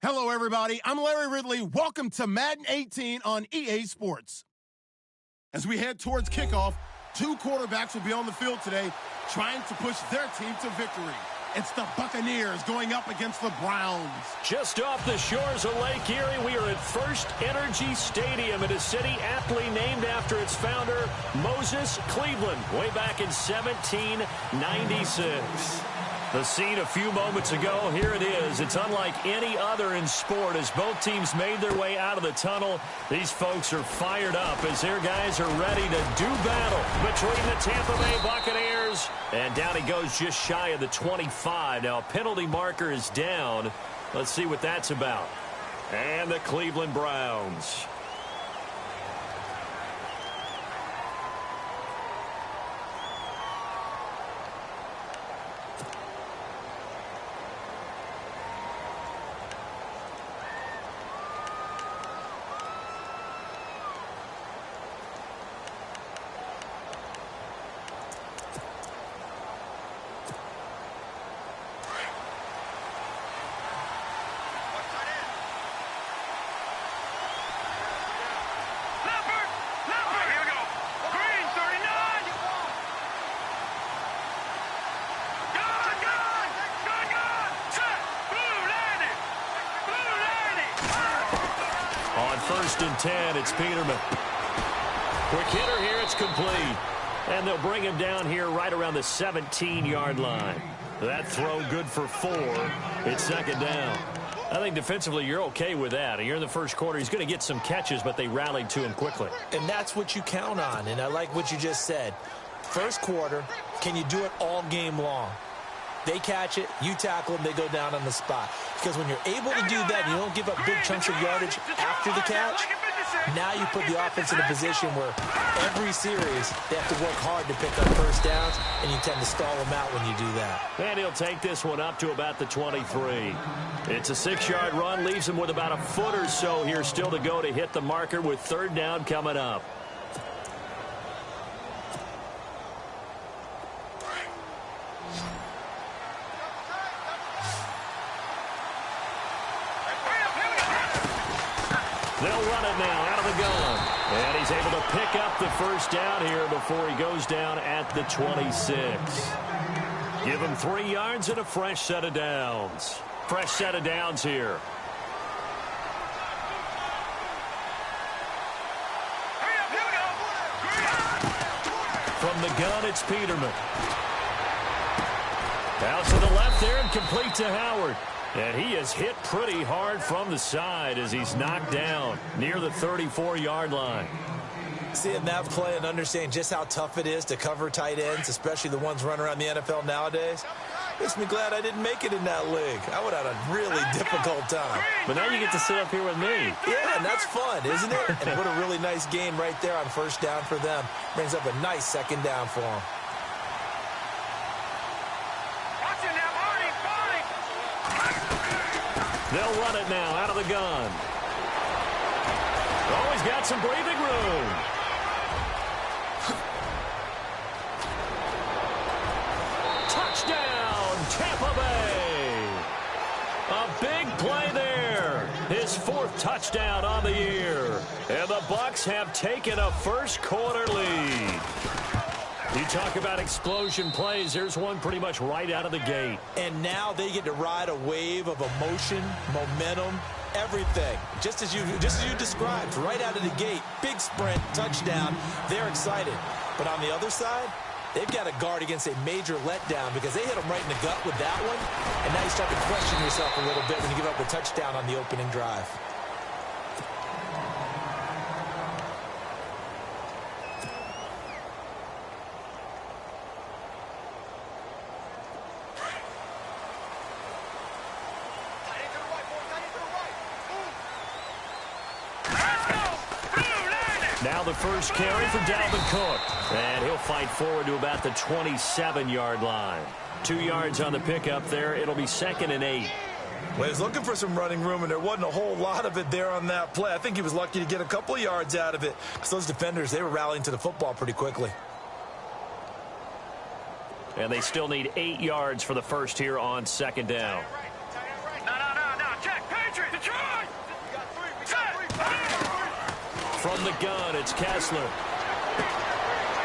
Hello, everybody. I'm Larry Ridley. Welcome to Madden 18 on EA Sports. As we head towards kickoff, two quarterbacks will be on the field today trying to push their team to victory. It's the Buccaneers going up against the Browns. Just off the shores of Lake Erie, we are at First Energy Stadium in a city aptly named after its founder, Moses Cleveland, way back in 1796. The scene a few moments ago, here it is. It's unlike any other in sport as both teams made their way out of the tunnel. These folks are fired up as their guys are ready to do battle between the Tampa Bay Buccaneers. And down he goes just shy of the 25. Now a penalty marker is down. Let's see what that's about. And the Cleveland Browns. First and 10, it's Peterman. Quick hitter here, it's complete. And they'll bring him down here right around the 17-yard line. That throw good for 4. It's second down. I think defensively you're okay with that. You're in the first quarter. He's going to get some catches, but they rallied to him quickly. And that's what you count on, and I like what you just said. First quarter, can you do it all game long? They catch it, you tackle them, they go down on the spot. Because when you're able to do that and you don't give up big chunks of yardage after the catch, now you put the offense in a position where every series they have to work hard to pick up first downs, and you tend to stall them out when you do that. And he'll take this one up to about the 23. It's a 6-yard run, leaves him with about a foot or so here still to go to hit the marker with third down coming up. They'll run it now out of the gun. And he's able to pick up the first down here before he goes down at the 26. Give him 3 yards and a fresh set of downs. Fresh set of downs here. From the gun, it's Peterman. Out to the left there and complete to Howard. And he is hit pretty hard from the side as he's knocked down near the 34-yard line. Seeing that play and understanding just how tough it is to cover tight ends, especially the ones running around the NFL nowadays, makes me glad I didn't make it in that league. I would have had a really difficult time. But now you get to sit up here with me. Yeah, and that's fun, isn't it? And what a really nice gain right there on first down for them. Brings up a nice second down for them. They'll run it now out of the gun. Oh, he's got some breathing room. Touchdown, Tampa Bay. A big play there. His 4th touchdown on the year. And the Bucs have taken a first quarter lead. You talk about explosion plays. There's one pretty much right out of the gate. And now they get to ride a wave of emotion, momentum, everything. Just as you described, right out of the gate, big sprint, touchdown. They're excited. But on the other side, they've got to guard against a major letdown because they hit them right in the gut with that one. And now you start to question yourself a little bit when you give up a touchdown on the opening drive. Now the first carry for Dalvin Cook. And he'll fight forward to about the 27-yard line. 2 yards on the pickup there. It'll be 2nd and 8. Well, he was looking for some running room, and there wasn't a whole lot of it there on that play. I think he was lucky to get a couple of yards out of it because those defenders, they were rallying to the football pretty quickly. And they still need 8 yards for the first here on 2nd down. No, check, Patriots! From the gun, it's Kessler.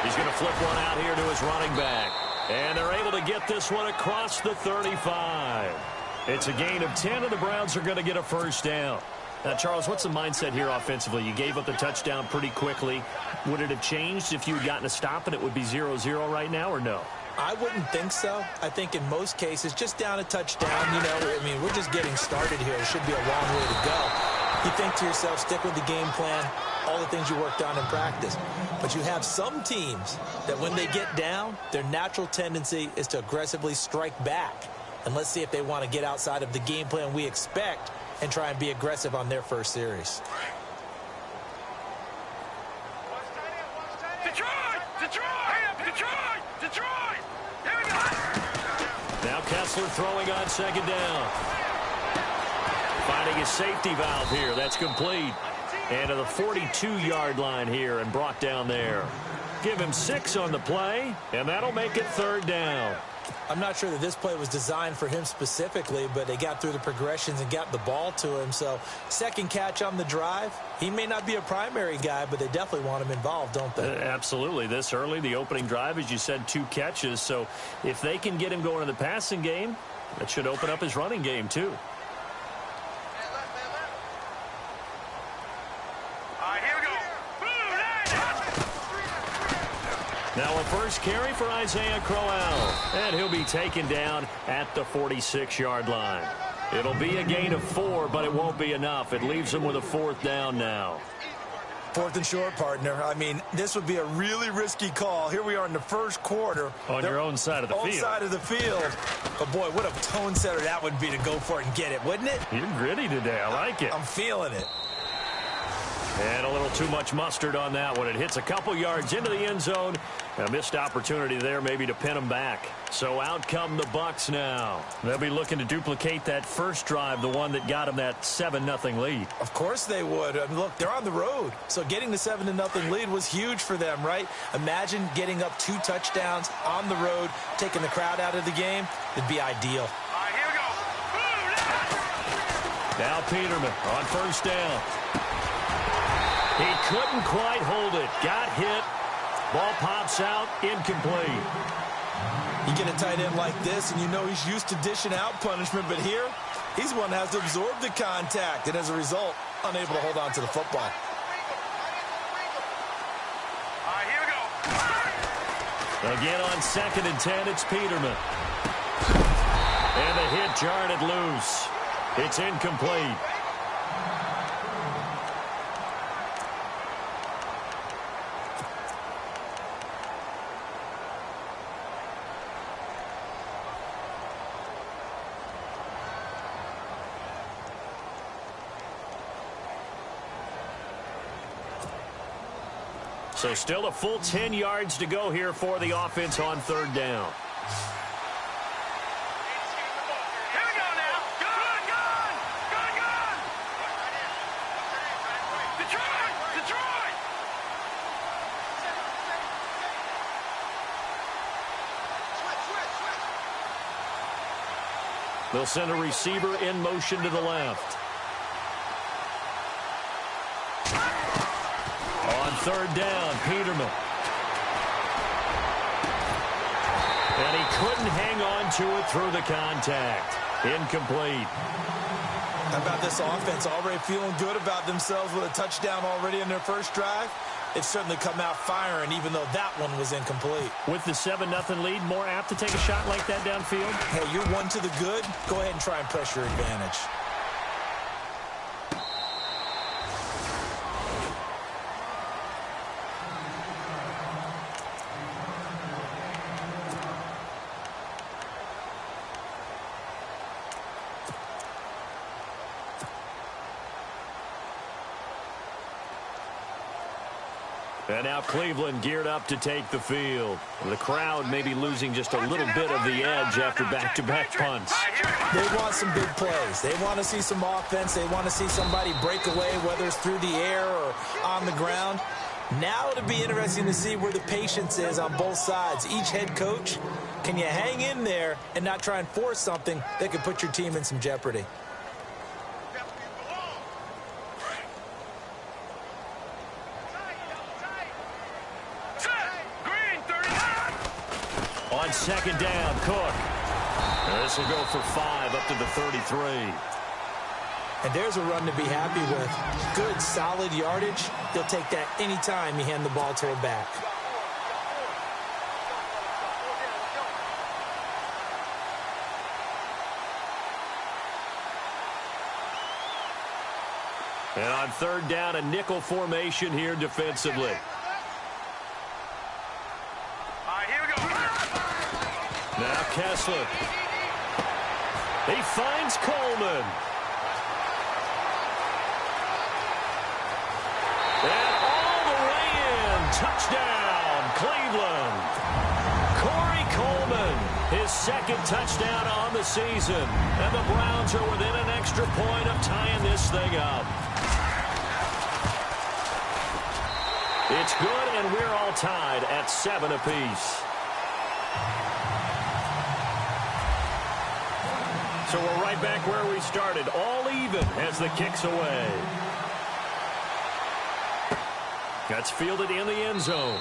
He's going to flip one out here to his running back. And they're able to get this one across the 35. It's a gain of 10, and the Browns are going to get a first down. Now, Charles, what's the mindset here offensively? You gave up the touchdown pretty quickly. Would it have changed if you had gotten a stop and it would be 0-0 right now, or no? I wouldn't think so. I think in most cases, just down a touchdown, we're just getting started here. It should be a long way to go. You think to yourself, stick with the game plan, all the things you worked on in practice. But you have some teams that when they get down, their natural tendency is to aggressively strike back. And let's see if they want to get outside of the game plan we expect and try and be aggressive on their first series. Now Kessler throwing on second down. Finding his safety valve here. That's complete. And to the 42-yard line here and brought down there. Give him 6 on the play, and that'll make it third down. I'm not sure that this play was designed for him specifically, but they got through the progressions and got the ball to him. So second catch on the drive. He may not be a primary guy, but they definitely want him involved, don't they? Absolutely. This early, the opening drive, as you said, 2 catches. So if they can get him going in the passing game, that should open up his running game too. Now a first carry for Isaiah Crowell, and he'll be taken down at the 46-yard line. It'll be a gain of 4, but it won't be enough. It leaves him with a 4th down now. 4th and short, partner. I mean, this would be a really risky call. Here we are in the first quarter. On your own side of the field. Own side of the field. But, boy, what a tone setter that would be to go for it and get it, wouldn't it? You're gritty today. I like it. I'm feeling it. And a little too much mustard on that one. It hits a couple yards into the end zone. A missed opportunity there maybe to pin them back. So out come the Bucs now. They'll be looking to duplicate that first drive, the one that got them that 7-0 lead. Of course they would. I mean, look, they're on the road. So getting the 7-0 lead was huge for them, right? Imagine getting up 2 touchdowns on the road, taking the crowd out of the game. It'd be ideal. All right, here we go. Now Peterman on first down. He couldn't quite hold it. Got hit. Ball pops out. Incomplete. You get a tight end like this, and you know he's used to dishing out punishment. But here, he's one that has to absorb the contact. And as a result, unable to hold on to the football. All right, here we go. Again on 2nd and 10, it's Peterman. And the hit jarred it loose. It's incomplete. So still a full 10 yards to go here for the offense on third down. Here we go now. Good. Detroit. They'll send a receiver in motion to the left. On third down, Peterman. And he couldn't hang on to it through the contact. Incomplete. How about this offense? Already feeling good about themselves with a touchdown already in their first drive. They've certainly come out firing, even though that one was incomplete. With the 7-0 lead, more apt to take a shot like that downfield? Hey, you're one to the good. Go ahead and try and press your advantage. And now Cleveland geared up to take the field. The crowd maybe losing just a little bit of the edge after back-to-back punts. They want some big plays. They want to see some offense. They want to see somebody break away, whether it's through the air or on the ground. Now it'll be interesting to see where the patience is on both sides. Each head coach, can you hang in there and not try and force something that could put your team in some jeopardy? on second down. Cook. This will go for 5 up to the 33. And there's a run to be happy with. Good, solid yardage. He'll take that anytime you hand the ball to a back. And on third down, a nickel formation here defensively. Here we go. Now Kessler. He finds Coleman. And all the way in. Touchdown, Cleveland. Corey Coleman, his second touchdown on the season. And the Browns are within an extra point of tying this thing up. It's good, and we're all tied at 7 apiece. So we're right back where we started, all even as the kick's away. That's fielded in the end zone.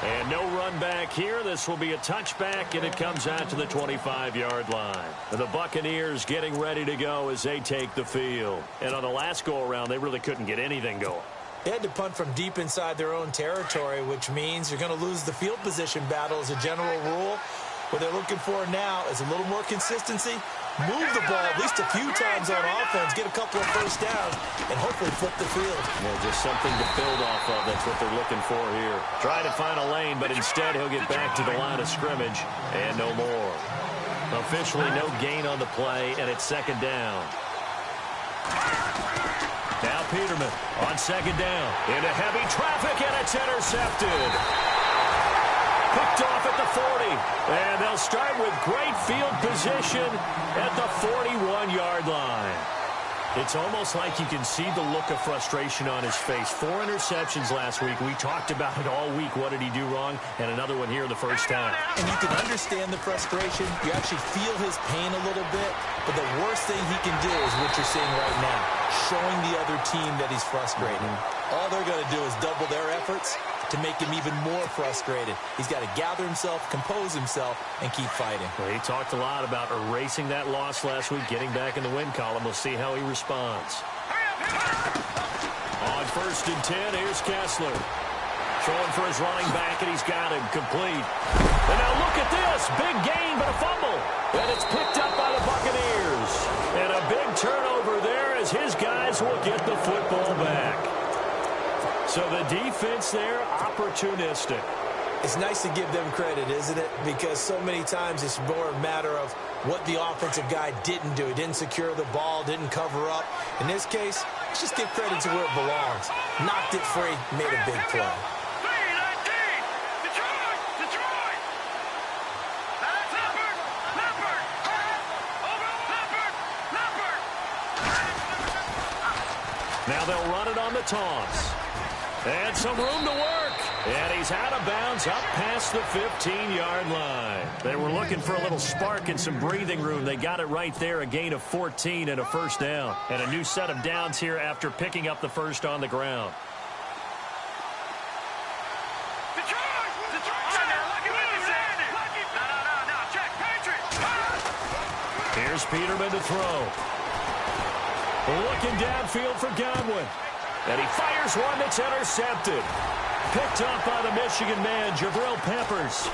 And no run back here. This will be a touchback, and it comes out to the 25-yard line. The Buccaneers getting ready to go as they take the field. And on the last go-around, they really couldn't get anything going. They had to punt from deep inside their own territory, which means you're going to lose the field position battle as a general rule. What they're looking for now is a little more consistency, move the ball at least a few times on offense, get a couple of first downs, and hopefully flip the field. Yeah, just something to build off of. That's what they're looking for here. Try to find a lane, but instead he'll get back to the line of scrimmage, and no more. Officially no gain on the play, and it's second down. Now Peterman on second down. Into heavy traffic, and it's intercepted. Picked off at the 40. And they'll start with great field position at the 41-yard line. It's almost like you can see the look of frustration on his face. 4 interceptions last week. We talked about it all week. What did he do wrong? And another one here the first time. And you can understand the frustration. You actually feel his pain a little bit. But the worst thing he can do is what you're seeing right now, showing the other team that he's frustrated. All they're going to do is double their efforts to make him even more frustrated. He's got to gather himself, compose himself, and keep fighting. Well, he talked a lot about erasing that loss last week, getting back in the win column. We'll see how he responds. On first and 10, here's Kessler. Throwing for his running back, and he's got him complete. And now look at this. Big gain, but a fumble. And it's picked up by the Buccaneers. And a big turnover there as his guys will get the football back. So the defense there, opportunistic. It's nice to give them credit, isn't it? Because so many times it's more a matter of what the offensive guy didn't do. He didn't secure the ball, didn't cover up. In this case, let's just give credit to where it belongs. Knocked it free, made a big play. Now they'll run it on the toss. And some room to work. And he's out of bounds up past the 15-yard line. They were looking for a little spark and some breathing room. They got it right there, a gain of 14 and a first down. And a new set of downs here after picking up the first on the ground. Here's Peterman to throw. Looking downfield for Godwin. And he fires one that's intercepted. Picked up by the Michigan man, Jabril Peppers.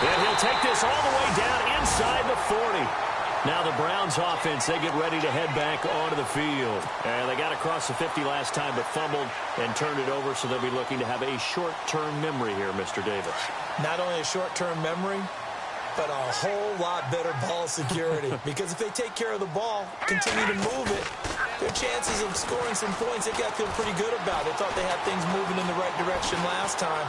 And he'll take this all the way down inside the 40. Now the Browns offense, they get ready to head back onto the field. And they got across the 50 last time, but fumbled and turned it over, so they'll be looking to have a short-term memory here, Mr. Davis. Not only a short-term memory, but a whole lot better ball security. Because if they take care of the ball, continue to move it, their chances of scoring some points, they've got to feel pretty good about. They thought they had things moving in the right direction last time.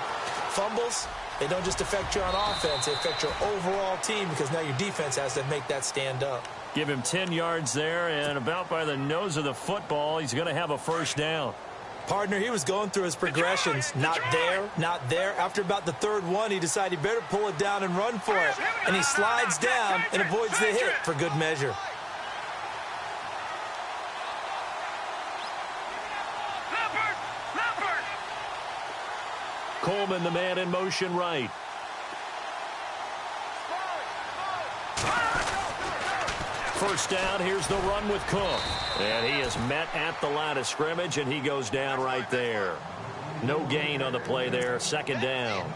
Fumbles, they don't just affect you on offense, they affect your overall team because now your defense has to make that stand up. Give him 10 yards there, and about by the nose of the football, he's going to have a first down. Partner, he was going through his progressions. Not there, not there. After about the third one, he decided he better pull it down and run for it. And he slides down and avoids the hit for good measure. Coleman, the man in motion right. First down, here's the run with Cook. And he is met at the line of scrimmage, and he goes down right there. No gain on the play there, second down.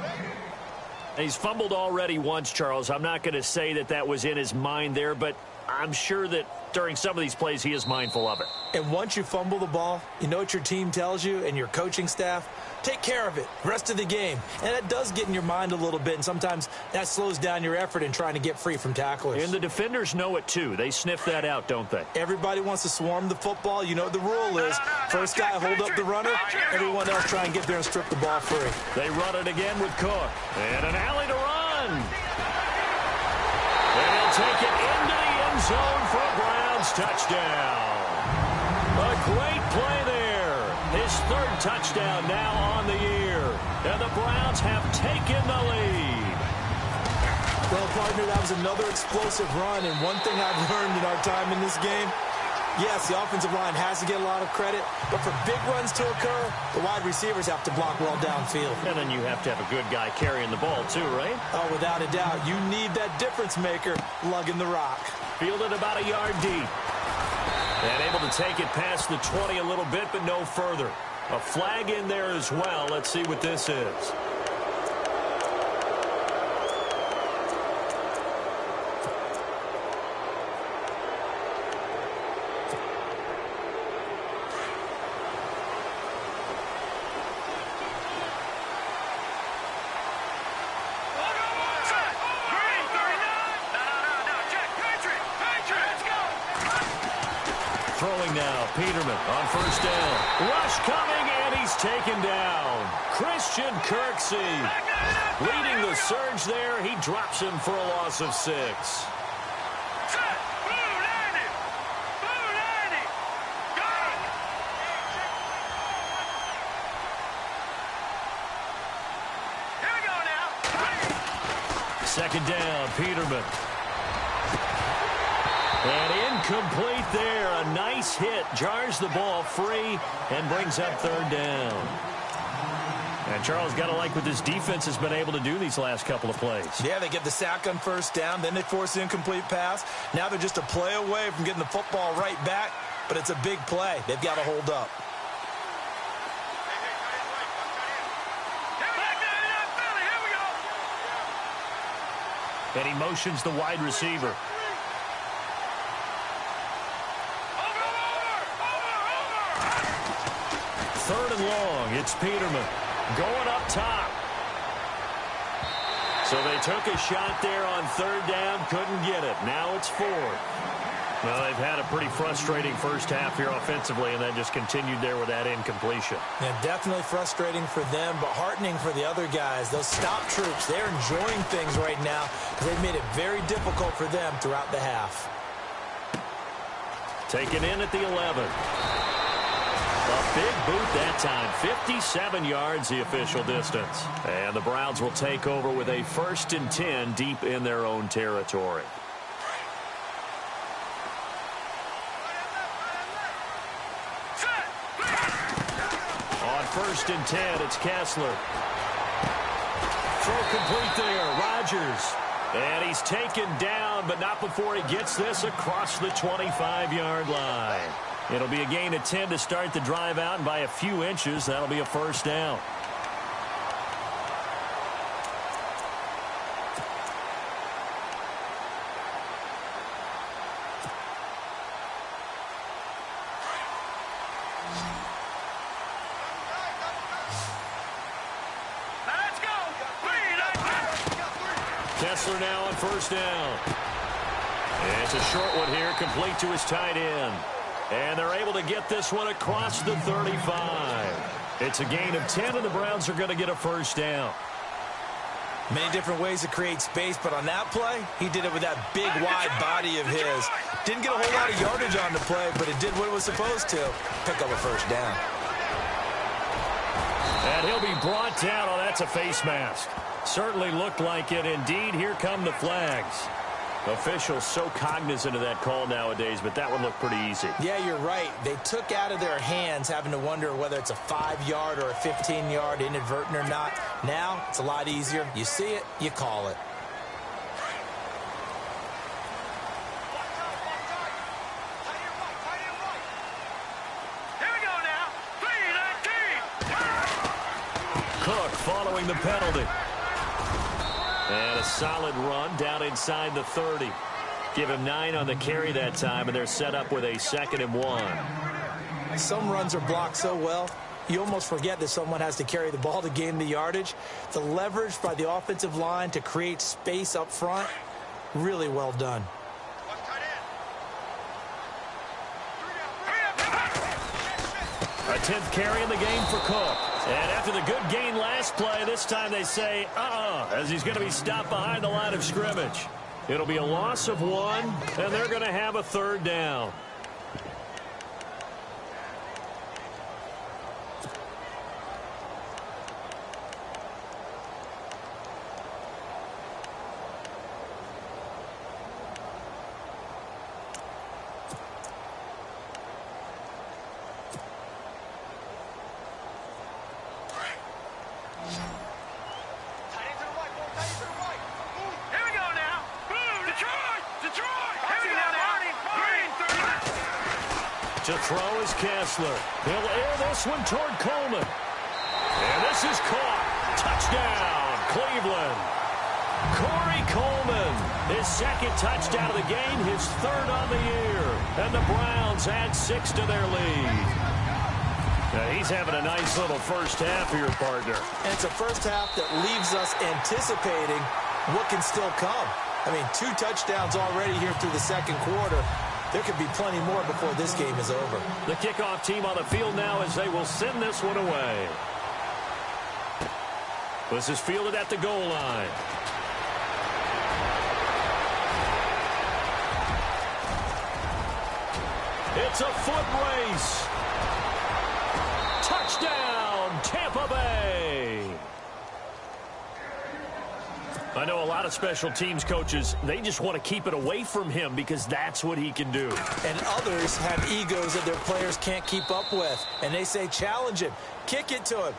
He's fumbled already once, Charles. I'm not going to say that that was in his mind there, but I'm sure that during some of these plays he is mindful of it. And once you fumble the ball, you know what your team tells you and your coaching staff? Take care of it, rest of the game. And that does get in your mind a little bit, and sometimes that slows down your effort in trying to get free from tacklers. And the defenders know it too. They sniff that out, don't they? Everybody wants to swarm the football. You know what the rule is. First guy hold up the runner, everyone else try and get there and strip the ball free. They run it again with Cook. And an alley to run. And he'll take it into the end zone for a Browns touchdown. A great play there. His third touchdown now on the year. And the Browns have taken the lead. Well, partner, that was another explosive run. And one thing I've learned in our time in this game, yes, the offensive line has to get a lot of credit, but for big runs to occur, the wide receivers have to block well downfield. And then you have to have a good guy carrying the ball too, right? Oh, without a doubt. You need that difference maker lugging the rock. Fielded about a yard deep. And able to take it past the 20 a little bit, but no further. A flag in there as well. Let's see what this is. Throwing now, Peterman on first down. Rush coming, and he's taken down. Christian Kirksey leading the surge there. He drops him for a loss of 6. Second down, Peterman. And incomplete there. A nice hit. Jars the ball free and brings up third down. And Charles, got to like what this defense has been able to do these last couple of plays. Yeah, they get the sack on first down. Then they force the incomplete pass. Now they're just a play away from getting the football right back. But it's a big play. They've got to hold up. And he motions the wide receiver. Third and long, it's Peterman going up top. So they took a shot there on third down, couldn't get it. Now it's fourth. Well, they've had a pretty frustrating first half here offensively, and that just continued there with that incompletion. Yeah, definitely frustrating for them, but heartening for the other guys. Those stop troops, they're enjoying things right now because they've made it very difficult for them throughout the half. Taken in at the 11. A big boot that time. 57 yards the official distance. And the Browns will take over with a 1st and 10 deep in their own territory. On 1st and 10, it's Kessler. Throw complete there. Rodgers. And he's taken down, but not before he gets this across the 25-yard line. It'll be a gain of 10 to start the drive out, and by a few inches, that'll be a first down. Kessler now on first down. And it's a short one here, complete to his tight end. And they're able to get this one across the 35. It's a gain of 10, and the Browns are going to get a first down. Many different ways to create space, but on that play, he did it with that big, wide body of his. Didn't get a whole lot of yardage on the play, but it did what it was supposed to. Pick up a first down. And he'll be brought down. Oh, that's a face mask. Certainly looked like it. Indeed, here come the flags. Officials so cognizant of that call nowadays, but that one looked pretty easy. Yeah, you're right. They took out of their hands having to wonder whether it's a 5-yard or a 15-yard inadvertent or not. Now, it's a lot easier. You see it, you call it. Here we go now. 3-19. Cook following the penalty. And a solid run down inside the 30. Give him 9 on the carry that time, and they're set up with a 2nd and 1. Some runs are blocked so well, you almost forget that someone has to carry the ball to gain the yardage. The leverage by the offensive line to create space up front, really well done. A 10th carry in the game for Cook. And after the good gain last play, this time they say, as he's going to be stopped behind the line of scrimmage. It'll be a loss of 1, and they're going to have a 3rd down. To throw is Kessler. He'll air this one toward Coleman. And this is caught. Touchdown, Cleveland. Corey Coleman, his 2nd touchdown of the game, his 3rd on the year. And the Browns add 6 to their lead. Now he's having a nice little first half here, partner. And it's a first half that leaves us anticipating what can still come. I mean, 2 touchdowns already here through the 2nd quarter. There could be plenty more before this game is over. The kickoff team on the field now as they will send this one away. This is fielded at the goal line. It's a foot race. Touchdown, Tampa Bay. I know a lot of special teams coaches, they just want to keep it away from him because that's what he can do. And others have egos that their players can't keep up with. And they say, challenge him, kick it to him.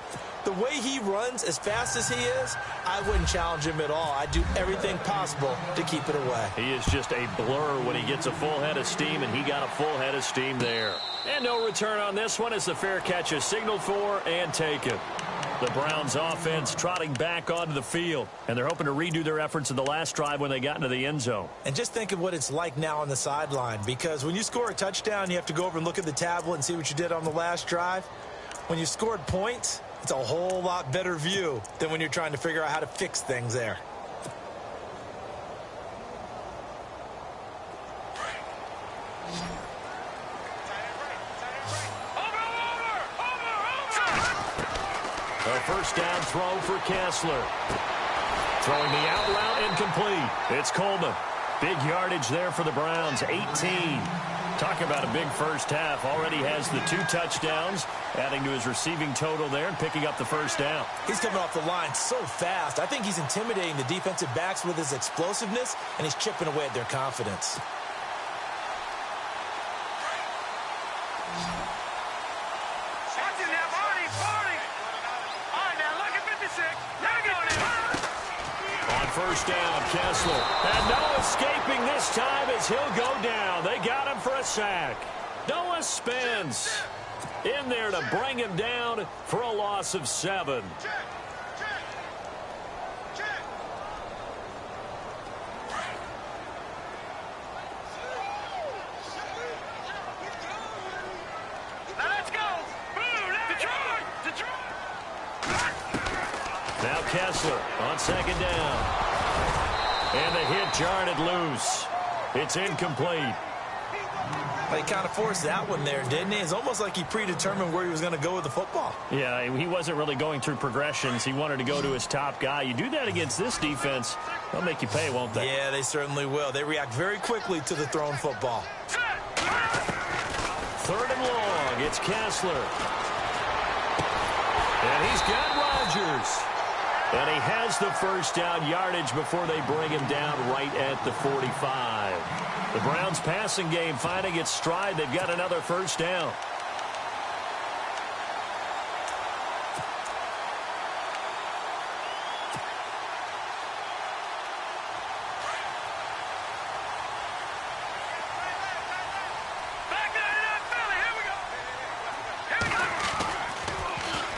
The way he runs as fast as he is, I wouldn't challenge him at all. I'd do everything possible to keep it away. He is just a blur when he gets a full head of steam, and he got a full head of steam there. And no return on this one as the fair catch is signaled for and taken. The Browns offense trotting back onto the field, and they're hoping to redo their efforts in the last drive when they got into the end zone. And just think of what it's like now on the sideline, because when you score a touchdown, you have to go over and look at the tablet and see what you did on the last drive. When you scored points, it's a whole lot better view than when you're trying to figure out how to fix things there. A first down throw for Kessler. Throwing the out route incomplete. It's Coleman. Big yardage there for the Browns, 18. Talk about a big first half. Already has the 2 touchdowns, adding to his receiving total there and picking up the first down. He's coming off the line so fast. I think he's intimidating the defensive backs with his explosiveness, and he's chipping away at their confidence. First down, Kessler. And no escaping this time as he'll go down. They got him for a sack. Noah Spence in there to bring him down for a loss of 7. Let's go. Detroit. Now Kessler on 2nd down. And the hit jarred loose. It's incomplete. He kind of forced that one there, didn't he? It's almost like he predetermined where he was going to go with the football. Yeah, he wasn't really going through progressions. He wanted to go to his top guy. You do that against this defense, they'll make you pay, won't they? Yeah, they certainly will. They react very quickly to the thrown football. 3rd and long. It's Kessler. And he's got Rodgers. And he has the first down yardage before they bring him down right at the 45. The Browns passing game finding its stride. They've got another first down.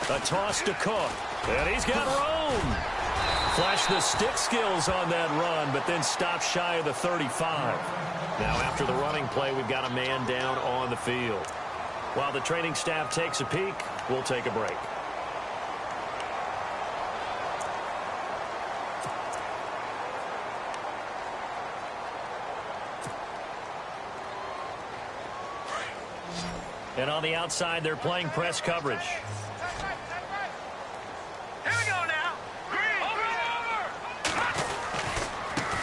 A toss to Cook. And he's got room. Flashed the stick skills on that run, but then stopped shy of the 35. Now after the running play, we've got a man down on the field. While the training staff takes a peek, we'll take a break. And on the outside, they're playing press coverage.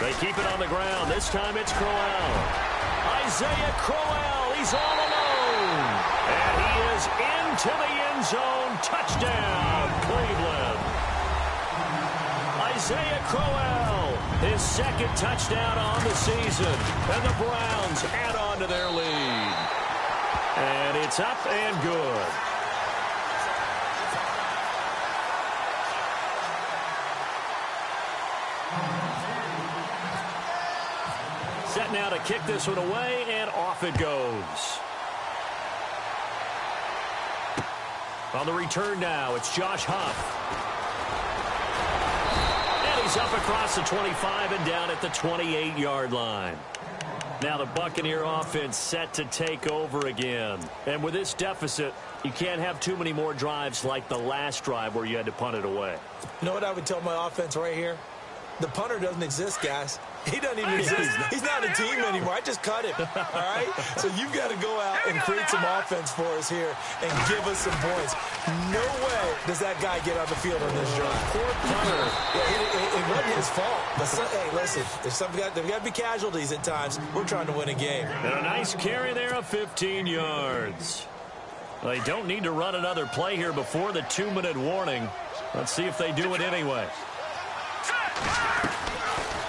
They keep it on the ground. This time it's Crowell. Isaiah Crowell, he's all alone. And he is into the end zone. Touchdown, Cleveland. Isaiah Crowell, his second touchdown on the season. And the Browns add on to their lead. And it's up and good. Set now to kick this one away, and off it goes. On the return now, it's Josh Huff. And he's up across the 25 and down at the 28-yard line. Now the Buccaneer offense set to take over again. And with this deficit, you can't have too many more drives like the last drive where you had to punt it away. You know what I would tell my offense right here? The punter doesn't exist, guys. He doesn't even exist. He's not a team anymore. I just cut him. All right? So you've got to go out and create some offense for us here and give us some points. No way does that guy get on the field on this drive. Poor punter. Yeah, it wasn't his fault. But hey, listen, there's got to be casualties at times. We're trying to win a game. And a nice carry there of 15 yards. Well, they don't need to run another play here before the 2-minute warning. Let's see if they do it anyway.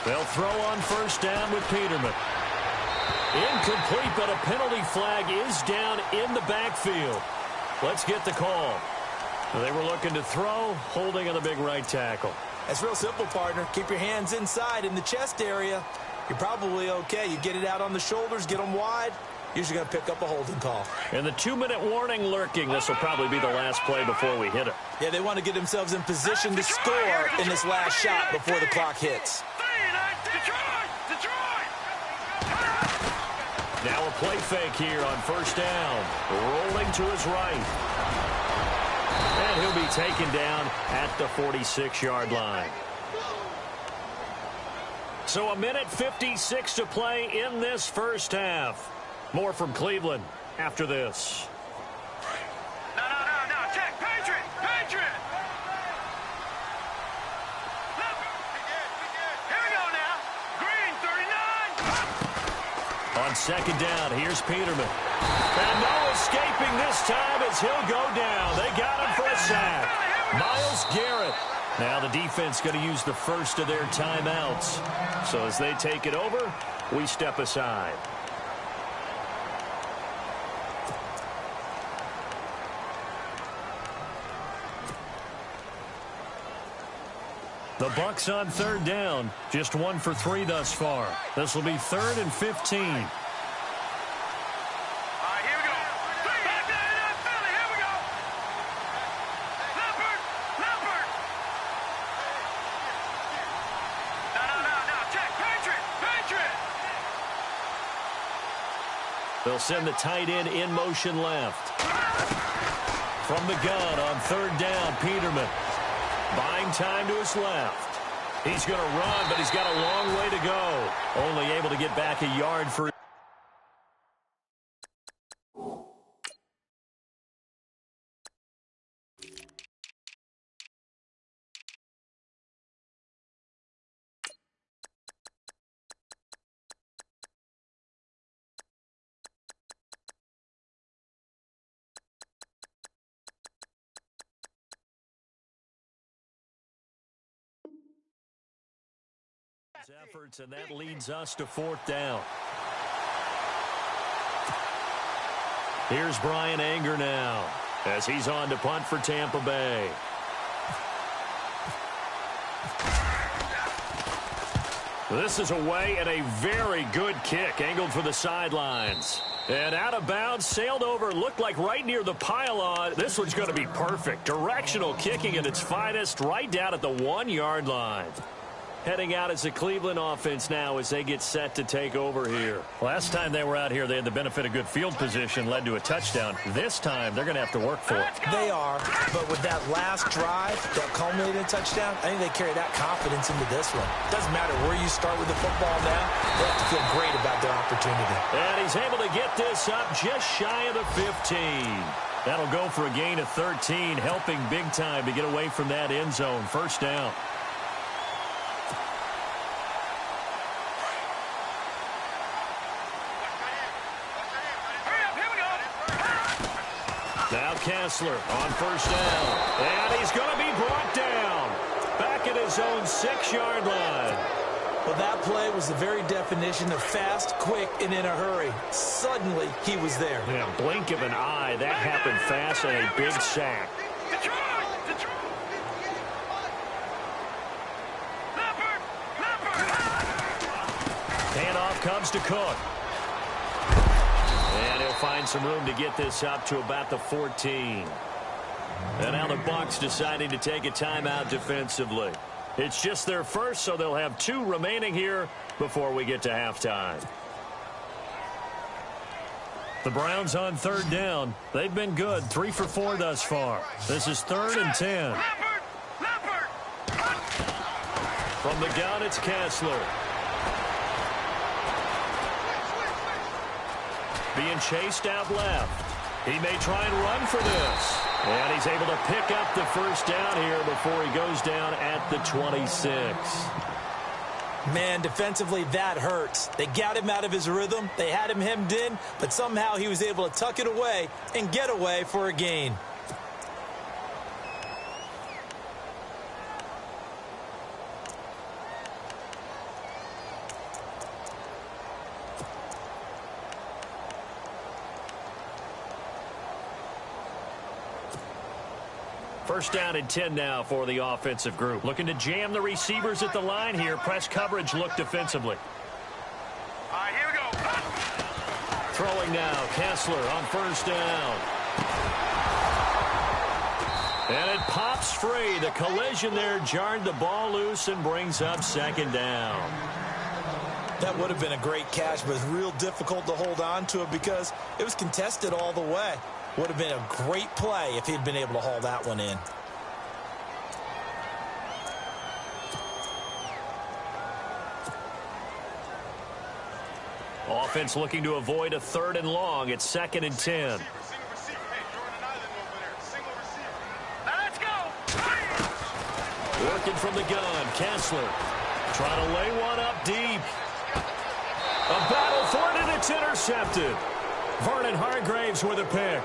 They'll throw on first down with Peterman. Incomplete, but a penalty flag is down in the backfield. Let's get the call. They were looking to throw, holding on the big right tackle. That's real simple, partner. Keep your hands inside in the chest area. You're probably okay. You get it out on the shoulders, get them wide. Usually going to pick up a holding call. And the 2-minute warning lurking. This will probably be the last play before we hit it. Yeah, they want to get themselves in position to score in this last shot before the clock hits. Now a play fake here on first down. Rolling to his right. And he'll be taken down at the 46-yard line. So 1:56 to play in this first half. More from Cleveland after this. No. Check. Patriot. Here we go now. Green, 39. On second down, here's Peterman. And no escaping this time as he'll go down. They got him for a sack. Myles Garrett. Now the defense going to use the first of their timeouts. So as they take it over, we step aside. The Bucs on third down. Just 1 for 3 thus far. This will be 3rd and 15. All right, here we go. Back to Philly. Here we go. Leopard. No. Check. Patriot. They'll send the tight end in motion left. From the gun on third down, Peterman. Buying time to his left. He's going to run, but he's got a long way to go. Only able to get back a yard for Efforts, and that leads us to 4th down. Here's Brian Anger now as he's on to punt for Tampa Bay. This is away and a very good kick angled for the sidelines. And out of bounds, sailed over, looked like right near the pylon. This one's going to be perfect. Directional kicking at its finest, right down at the 1-yard line. Heading out as the Cleveland offense now as they get set to take over here. Last time they were out here, they had the benefit of good field position, led to a touchdown. This time, they're going to have to work for it. They are, but with that last drive that culminated in a touchdown, I think they carry that confidence into this one. Doesn't matter where you start with the football now, they have to feel great about their opportunity. And he's able to get this up just shy of the 15. That'll go for a gain of 13, helping big time to get away from that end zone. 1st down. Now Kessler on 1st down. And he's going to be brought down. Back at his own 6-yard line. Well, that play was the very definition of fast, quick, and in a hurry. Suddenly, he was there. Yeah, blink of an eye. That happened fast and a big sack. Handoff comes to Cook. And he'll find some room to get this up to about the 14. And now the Bucs deciding to take a timeout defensively. It's just their first, so they'll have 2 remaining here before we get to halftime. The Browns on 3rd down. They've been good, 3 for 4 thus far. This is 3rd and 10. From the gun, it's Kessler. Being chased out left. He may try and run for this. And he's able to pick up the 1st down here before he goes down at the 26. Man, defensively, that hurts. They got him out of his rhythm. They had him hemmed in, but somehow he was able to tuck it away and get away for a gain. First down and 10 now for the offensive group. Looking to jam the receivers at the line here. Press coverage look defensively. Here we go. Throwing now. Kessler on 1st down. And it pops free. The collision there jarred the ball loose and brings up 2nd down. That would have been a great catch, but it's real difficult to hold on to it because it was contested all the way. Would have been a great play if he'd been able to haul that one in. Offense looking to avoid a 3rd and long. It's 2nd and 10. Let's go. Working from the gun. Kessler trying to lay one up deep. A battle for it, and it's intercepted. Vernon Hargreaves with a pick.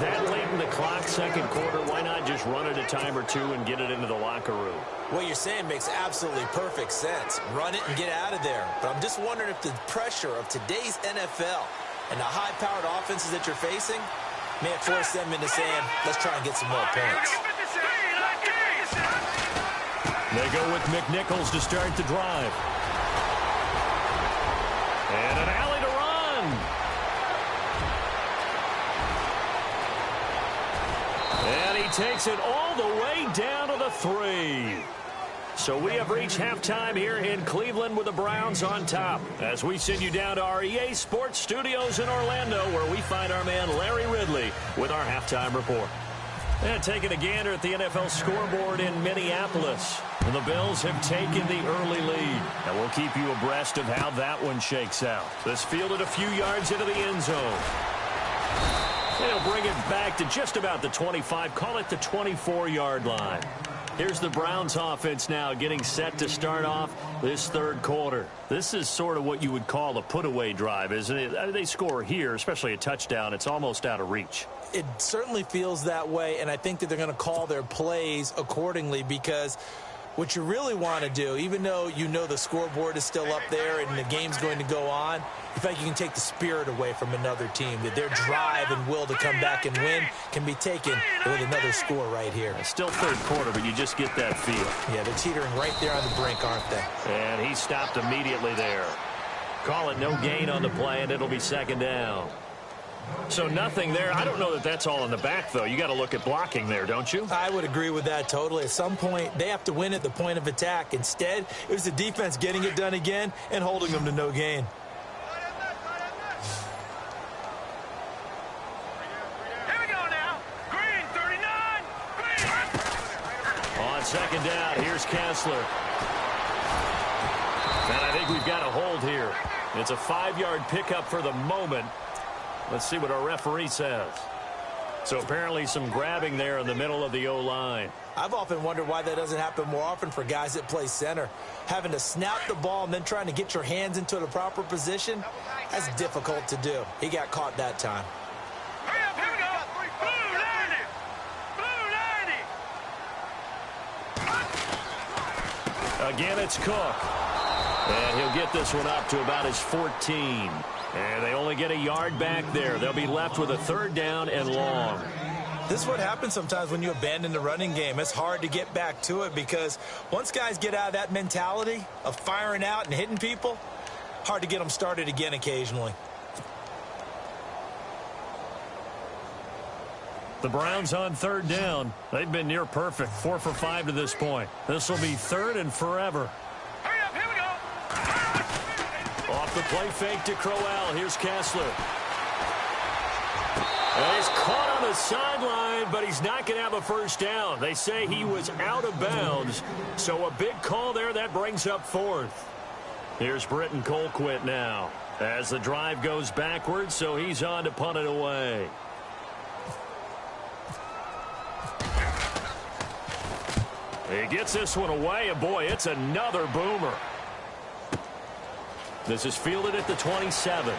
That late in the clock, 2nd quarter, why not just run it a time or 2 and get it into the locker room? What you're saying makes absolutely perfect sense. Run it and get out of there. But I'm just wondering if the pressure of today's NFL and the high-powered offenses that you're facing may have forced them into saying, let's try and get some more points. They go with McNichols to start the drive. And an alley to run. And he takes it all the way down to the 3. So we have reached halftime here in Cleveland with the Browns on top as we send you down to our EA Sports Studios in Orlando where we find our man Larry Ridley with our halftime report. And taking a gander at the NFL scoreboard in Minneapolis. The Bills have taken the early lead, and we'll keep you abreast of how that one shakes out. This fielded a few yards into the end zone. They'll bring it back to just about the 25, call it the 24-yard line. Here's the Browns offense now getting set to start off this 3rd quarter. This is sort of what you would call a put-away drive, isn't it? They score here, especially a touchdown. It's almost out of reach. It certainly feels that way, and I think that they're going to call their plays accordingly because What you really want to do, even though you know the scoreboard is still up there and the game's going to go on, you feel like you can take the spirit away from another team, that their drive and will to come back and win can be taken with another score right here. It's still third quarter, but you just get that feel. Yeah, they're teetering right there on the brink, aren't they? And he stopped immediately there. Call it no gain on the play, and it'll be second down. So nothing there. I don't know that that's all in the back, though. You got to look at blocking there, don't you? I would agree with that totally. At some point, they have to win at the point of attack. Instead, it was the defense getting it done again and holding them to no gain. Here we go now. Green, 39. Green. On second down, here's Kessler. And I think we've got a hold here. It's a 5-yard pickup for the moment. Let's see what our referee says. So apparently some grabbing there in the middle of the O-line. I've often wondered why that doesn't happen more often for guys that play center. Having to snap the ball and then trying to get your hands into the proper position, that's difficult to do. He got caught that time. Hurry up, here we go. Blue 90. Blue 90. Again, it's Cook. And he'll get this one up to about his 14. And they only get a yard back there. They'll be left with a third down and long. This is what happens sometimes when you abandon the running game. It's hard to get back to it because once guys get out of that mentality of firing out and hitting people, hard to get them started again occasionally. The Browns on third down. They've been near perfect, 4 for 5 to this point. This will be third and forever. Hurry up, here we go. Off the play fake to Crowell. Here's Kessler. And he's caught on the sideline, but he's not going to have a first down. They say he was out of bounds. So a big call there. That brings up fourth. Here's Britton Colquitt now as the drive goes backwards, so he's on to punt it away. He gets this one away, and boy, it's another boomer. This is fielded at the 27.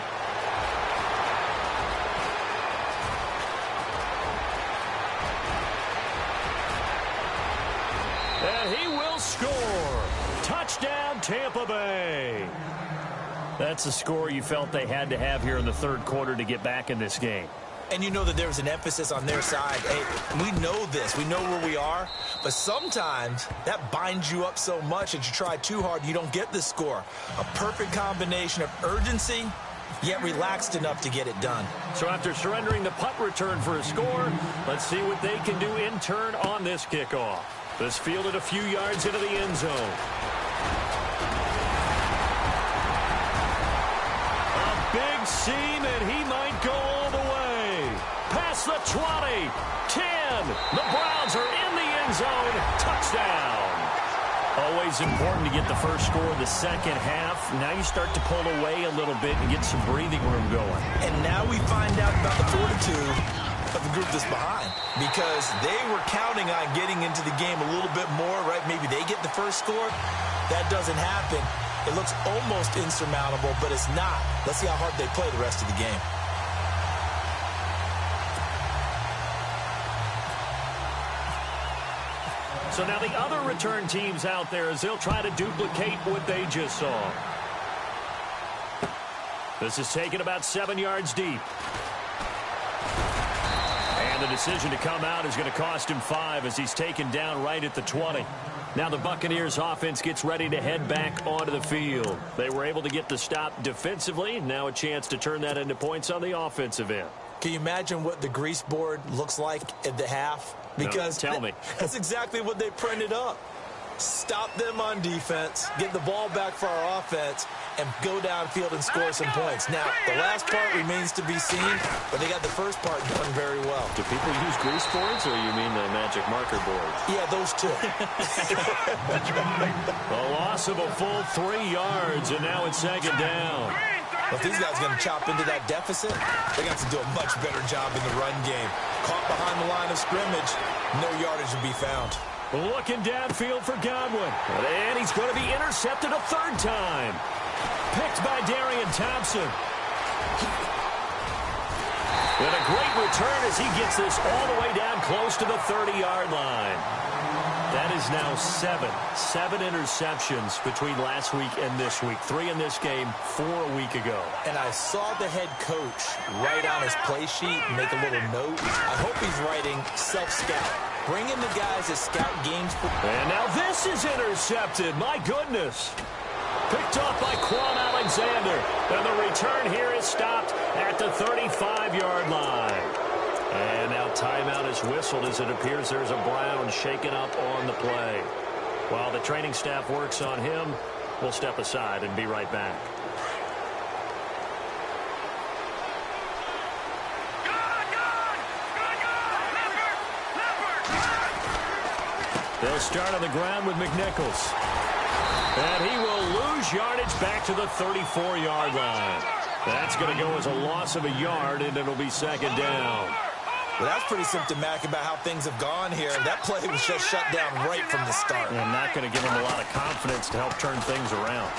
And he will score. Touchdown, Tampa Bay. That's the score you felt they had to have here in the third quarter to get back in this game. And you know that there was an emphasis on their side. Hey, we know this. We know where we are. But sometimes that binds you up so much that you try too hard, you don't get the score. A perfect combination of urgency, yet relaxed enough to get it done. So after surrendering the punt return for a score, let's see what they can do in turn on this kickoff. This fielded a few yards into the end zone. A big seam, and he might go all the way. Past the 20, 10. The Browns are in the end zone. Touchdown. Always important to get the first score of the second half. Now you start to pull away a little bit and get some breathing room going. And now we find out about the fortitude of the group that's behind, because they were counting on getting into the game a little bit more, right? Maybe they get the first score. That doesn't happen. It looks almost insurmountable, but it's not. Let's see how hard they play the rest of the game. So now the other return teams out there as they'll try to duplicate what they just saw. This is taken about 7 yards deep. And the decision to come out is going to cost him 5 as he's taken down right at the 20. Now the Buccaneers offense gets ready to head back onto the field. They were able to get the stop defensively. Now a chance to turn that into points on the offensive end. Can you imagine what the grease board looks like at the half? Because no, tell me. That's exactly what they printed up. Stop them on defense, get the ball back for our offense, and go downfield and score some points. Now, the last part remains to be seen, but they got the first part done very well. Do people use grease boards, or you mean the magic marker boards? Yeah, those two. A loss of a full 3 yards, and now it's second down. Well, if these guys are going to chop into that deficit, they got to do a much better job in the run game. Caught behind the line of scrimmage, no yardage to be found. Looking downfield for Godwin. And he's going to be intercepted a third time. Picked by Darian Thompson. And a great return as he gets this all the way down close to the 30-yard line. That is now seven interceptions between last week and this week. 3 in this game, 4 a week ago. And I saw the head coach write on his play sheet and make a little note. I hope he's writing self-scout. Bring in the guys that scout games. And now this is intercepted. My goodness. Picked off by Quan Alexander. And the return here is stopped at the 35-yard line. And now timeout is whistled as it appears there's a Brown shaken up on the play. While the training staff works on him, we'll step aside and be right back. They'll start on the ground with McNichols. And he will lose yardage back to the 34-yard line. That's going to go as a loss of a yard, and it'll be second down. Well, that's pretty symptomatic about how things have gone here. That play was just shut down right from the start. And not going to give him a lot of confidence to help turn things around.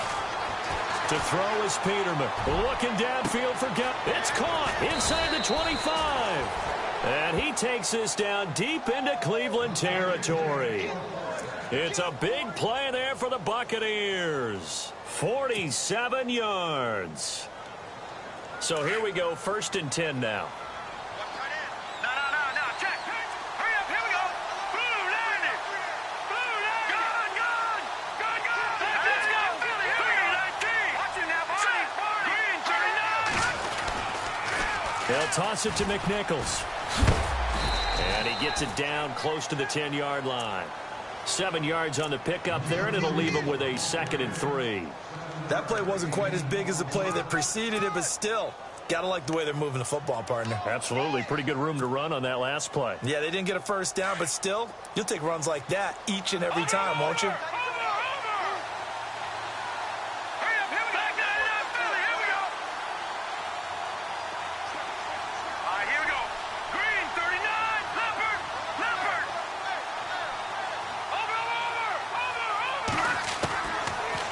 To throw is Peterman. Looking downfield for It's caught inside the 25. And he takes this down deep into Cleveland territory. It's a big play there for the Buccaneers. 47 yards. So here we go, 1st and 10 now. No, check. Hurry up, here we go. Blue, landing. Blue, landing. Gone. Let's go. Philly, 19. Watch him now, Green, 39. They'll toss it to McNichols. And he gets it down close to the 10-yard line. 7 yards on the pickup there, and it'll leave him with a 2nd and 3. That play wasn't quite as big as the play that preceded it, but still, got to like the way they're moving the football, partner. Absolutely. Pretty good room to run on that last play. Yeah, they didn't get a first down, but still, you'll take runs like that each and every time, won't you?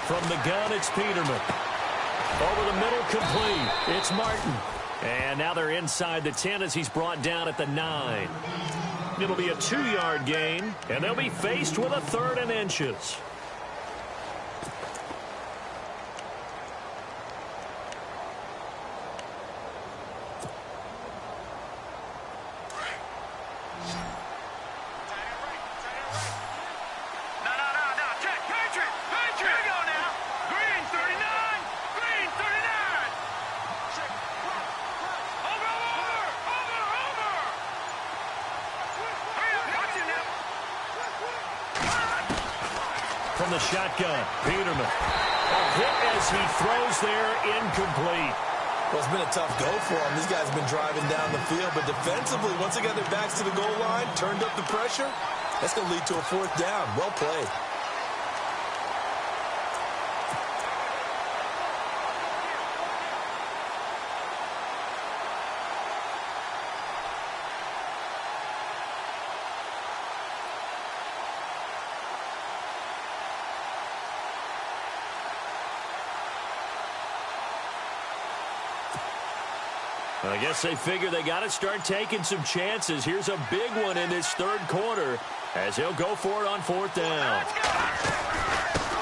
From the gun, it's Peterman. Over the middle, complete. It's Martin. And now they're inside the 10 as he's brought down at the 9. It'll be a 2-yard gain, and they'll be faced with a 3rd and inches. From the shotgun, Peterman. A hit as he throws there, incomplete. Well, it's been a tough go for him. These guys have been driving down the field, but defensively, once they got their backs to the goal line, turned up the pressure, that's going to lead to a 4th down. Well played. I guess they figure they got to start taking some chances. Here's a big one in this 3rd quarter as he'll go for it on 4th down.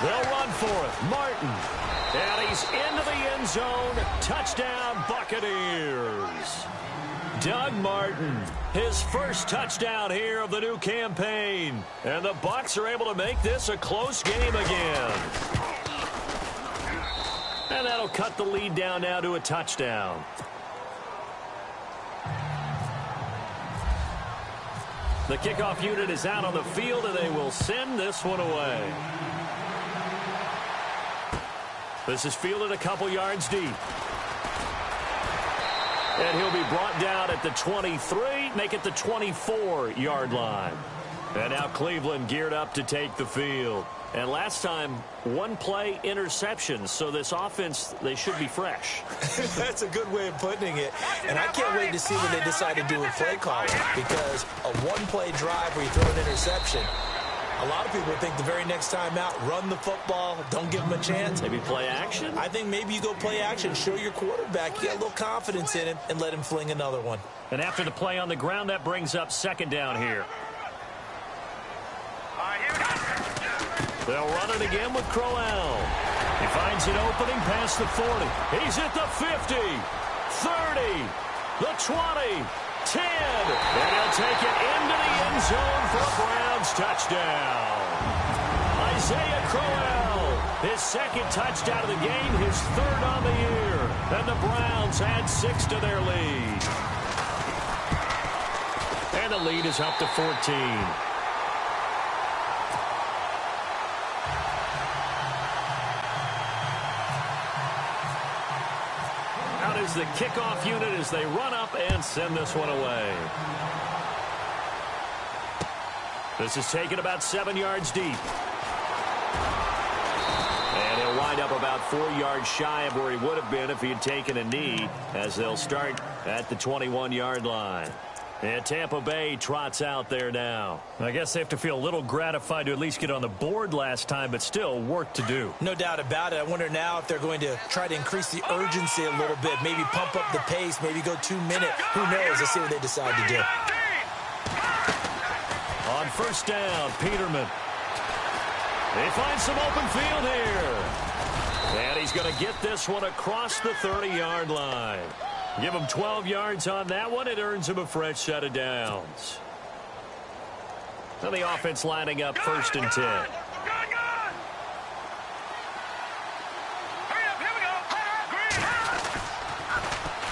They'll run for it. Martin. And he's into the end zone. Touchdown, Buccaneers. Doug Martin, his first touchdown here of the new campaign. And the Bucs are able to make this a close game again. And that'll cut the lead down now to a touchdown. The kickoff unit is out on the field, and they will send this one away. This is fielded a couple yards deep. And he'll be brought down at the 23, make it the 24-yard line. And now Cleveland geared up to take the field. And last time, 1 play interception. So this offense, they should be fresh. That's a good way of putting it. And I can't wait to see what they decide to do with play calling. Because a 1-play drive where you throw an interception, A lot of people think the very next time out, run the football, don't give them a chance. Maybe play action? I think maybe you go play action, show your quarterback you got a little confidence in him, and let him fling another one. And after the play on the ground, that brings up second down here. They'll run it again with Crowell. He finds an opening past the 40. He's at the 50, 30, the 20, 10. And he'll take it into the end zone for a Browns touchdown. Isaiah Crowell, his second touchdown of the game, his third on the year. And the Browns add 6 to their lead. And the lead is up to 14. Is the kickoff unit as they run up and send this one away. This is taken about 7 yards deep. And he'll wind up about 4 yards shy of where he would have been if he had taken a knee, as they'll start at the 21-yard line. And Tampa Bay trots out there now. I guess they have to feel a little gratified to at least get on the board last time, but still work to do. No doubt about it. I wonder now if they're going to try to increase the urgency a little bit, maybe pump up the pace, maybe go 2 minutes. Who knows? Let's see what they decide to do. On first down, Peterman. He finds some open field here. And he's going to get this one across the 30-yard line. Give him 12 yards on that one. It earns him a fresh set of downs. So the offense lining up first and 10.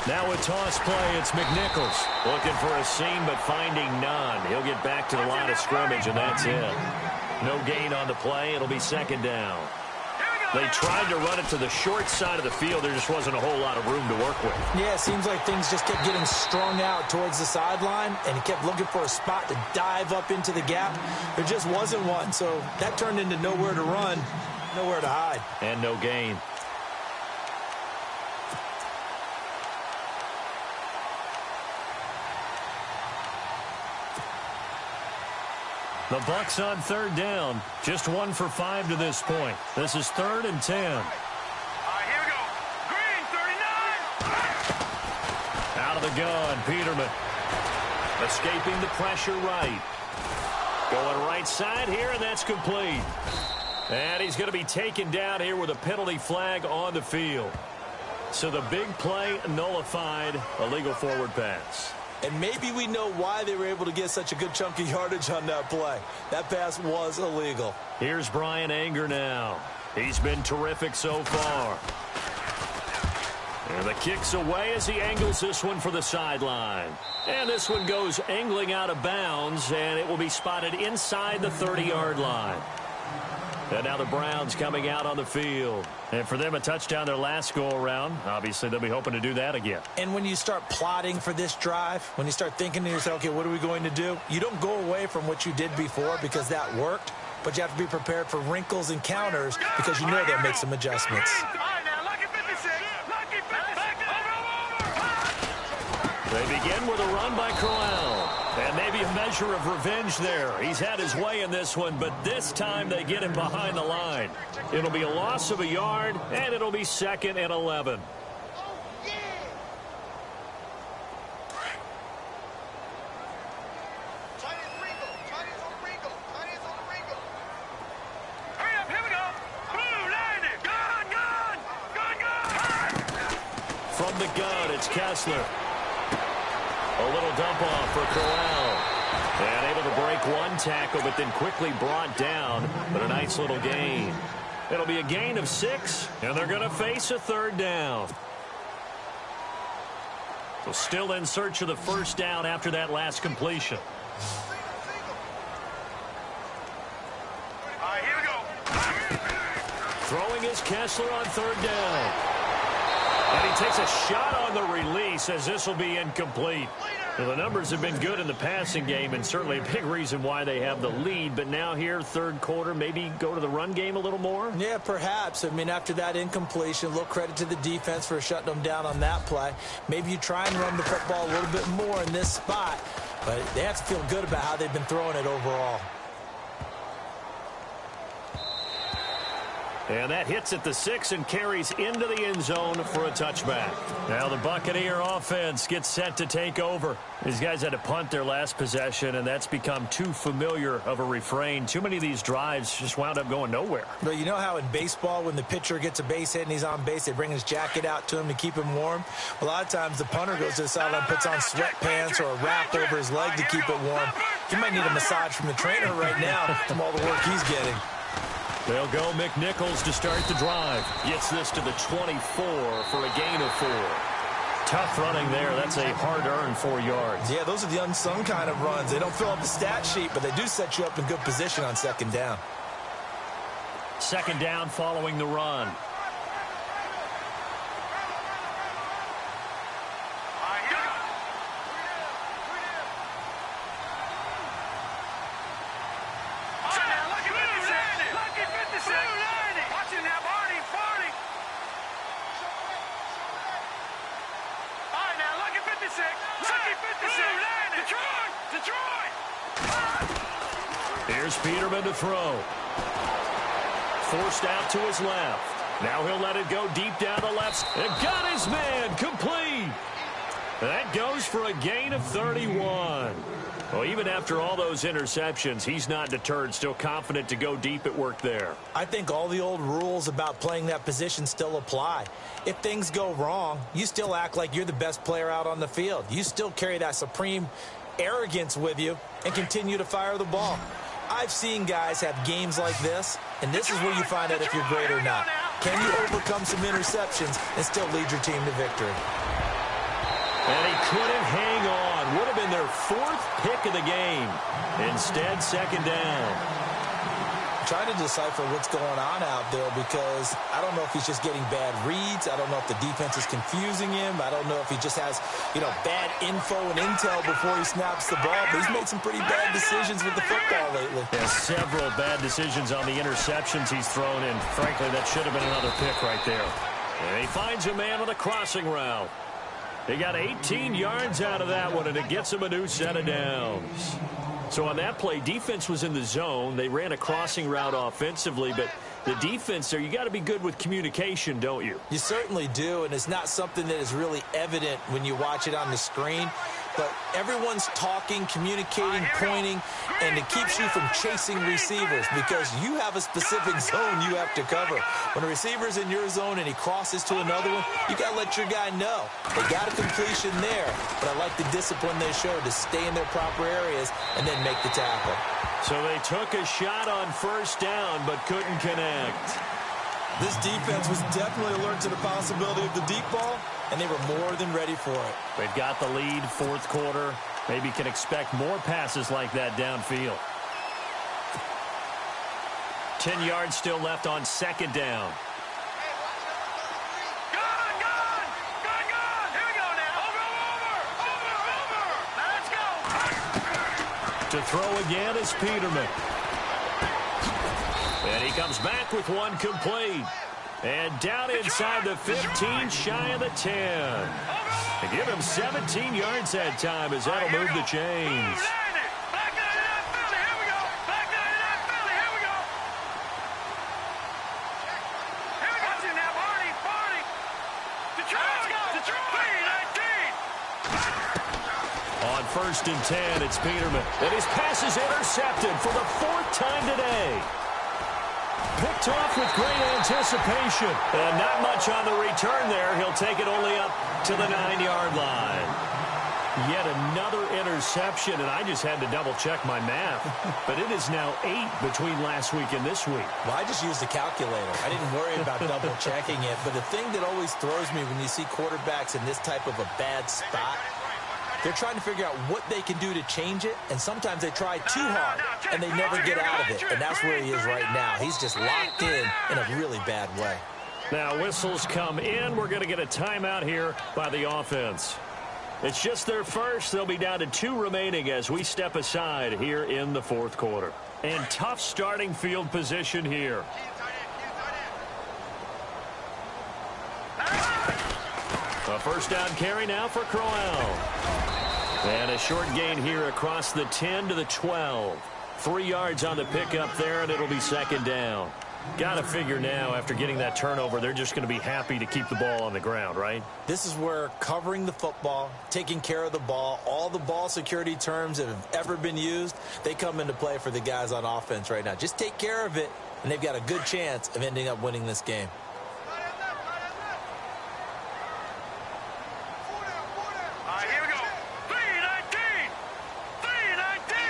Now a toss play, it's McNichols. Looking for a seam, but finding none. He'll get back to the line of scrimmage, and that's it. No gain on the play. It'll be second down. They tried to run it to the short side of the field. There just wasn't a whole lot of room to work with. Yeah, it seems like things just kept getting strung out towards the sideline, and he kept looking for a spot to dive up into the gap. There just wasn't one, so that turned into nowhere to run, nowhere to hide. And no gain. The Bucs on third down. Just 1 for 5 to this point. This is 3rd and 10. Here we go. Green, 39. Out of the gun, Peterman. Escaping the pressure right. Going right side here, and that's complete. And he's going to be taken down here with a penalty flag on the field. So the big play nullified, a legal forward pass. And maybe we know why they were able to get such a good chunk of yardage on that play. That pass was illegal. Here's Brian Anger now. He's been terrific so far. And the kick's away as he angles this one for the sideline. And this one goes angling out of bounds, and it will be spotted inside the 30-yard line. And now the Browns coming out on the field. And for them, a touchdown their last go-around. Obviously, they'll be hoping to do that again. And when you start plotting for this drive, when you start thinking to yourself, okay, what are we going to do? You don't go away from what you did before because that worked, but you have to be prepared for wrinkles and counters because you know they'll make some adjustments. They begin with a run by Crowell. And maybe a measure of revenge there. He's had his way in this one, but this time they get him behind the line. It'll be a loss of a yard, and it'll be 2nd and 11. From the gun, it's Kessler. A little dump off for Crowell. And able to break one tackle, but then quickly brought down. But a nice little gain. It'll be a gain of 6, and they're going to face a 3rd down. So still in search of the first down after that last completion. Here we go. Throwing is Kessler on 3rd down. And he takes a shot on the release as this will be incomplete. Well, the numbers have been good in the passing game and certainly a big reason why they have the lead. But now here, 3rd quarter, maybe go to the run game a little more? Yeah, perhaps. I mean, after that incompletion, a little credit to the defense for shutting them down on that play. Maybe you try and run the football a little bit more in this spot. But they have to feel good about how they've been throwing it overall. And that hits at the 6 and carries into the end zone for a touchback. Now the Buccaneer offense gets set to take over. These guys had to punt their last possession, and that's become too familiar of a refrain. Too many of these drives just wound up going nowhere. But you know how in baseball, when the pitcher gets a base hit and he's on base, they bring his jacket out to him to keep him warm? A lot of times the punter goes to the sideline, puts on sweatpants or a wrap over his leg to keep it warm. He might need a massage from the trainer right now from all the work he's getting. They'll go McNichols to start the drive. Gets this to the 24 for a gain of 4. Tough running there. That's a hard-earned 4 yards. Yeah, those are the unsung kind of runs. They don't fill up the stat sheet, but they do set you up in good position on second down. Second down following the run. Here's Peterman to throw. Forced out to his left. Now he'll let it go deep down the left. And got his man complete. That goes for a gain of 31. Well, even after all those interceptions, he's not deterred, still confident to go deep at work there. I think all the old rules about playing that position still apply. If things go wrong, you still act like you're the best player out on the field. You still carry that supreme arrogance with you and continue to fire the ball. I've seen guys have games like this, and this is where you find out if you're great or not. Can you overcome some interceptions and still lead your team to victory? And he couldn't hang on. Would have been their 4th pick of the game. Instead, second down. I'm trying to decipher what's going on out there because I don't know if he's just getting bad reads. I don't know if the defense is confusing him. I don't know if he just has, bad info and intel before he snaps the ball. But he's made some pretty bad decisions with the football lately. Yeah, several bad decisions on the interceptions he's thrown in. Frankly, that should have been another pick right there. And he finds a man on a crossing route. He got 18 yards out of that one, and it gets him a new set of downs. So on that play, defense was in the zone. They ran a crossing route offensively, but the defense there, you got to be good with communication, don't you? You certainly do, and it's not something that is really evident when you watch it on the screen. But everyone's talking, communicating, pointing, and it keeps you from chasing receivers because you have a specific zone you have to cover. When a receiver's in your zone and he crosses to another one, you got to let your guy know. They got a completion there, but I like the discipline they showed to stay in their proper areas and then make the tackle. So they took a shot on first down but couldn't connect. This defense was definitely alert to the possibility of the deep ball, and they were more than ready for it. They've got the lead, 4th quarter. Maybe can expect more passes like that downfield. 10 yards still left on second down. To throw again is Peterman. And he comes back with one complete. And down inside the 15, shy of the 10. To give him 17 yards that time as that'll move the chains. On 1st and 10, it's Peterman. And his pass is intercepted for the 4th time today. Picked off with great anticipation. And not much on the return there. He'll take it only up to the 9-yard line. Yet another interception, and I just had to double-check my math. But it is now 8 between last week and this week. Well, I just used a calculator. I didn't worry about double-checking it. But the thing that always throws me when you see quarterbacks in this type of a bad spot, they're trying to figure out what they can do to change it, and sometimes they try too hard, and they never get out of it. And that's where he is right now. He's just locked in a really bad way. Now whistles come in. We're going to get a timeout here by the offense. It's just their first. They'll be down to 2 remaining as we step aside here in the 4th quarter. And tough starting field position here. A first down carry now for Crowell. And a short gain here across the 10 to the 12. 3 yards on the pickup there, and it'll be second down. Got to figure now, after getting that turnover, they're just going to be happy to keep the ball on the ground, right? This is where covering the football, taking care of the ball, all the ball security terms that have ever been used, they come into play for the guys on offense right now. Just take care of it, and they've got a good chance of ending up winning this game. Here we go. 319. 319.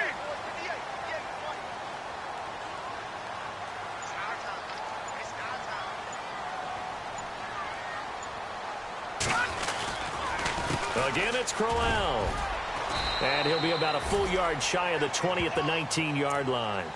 Again, it's Crowell. And he'll be about a full yard shy of the 20 at the 19-yard line.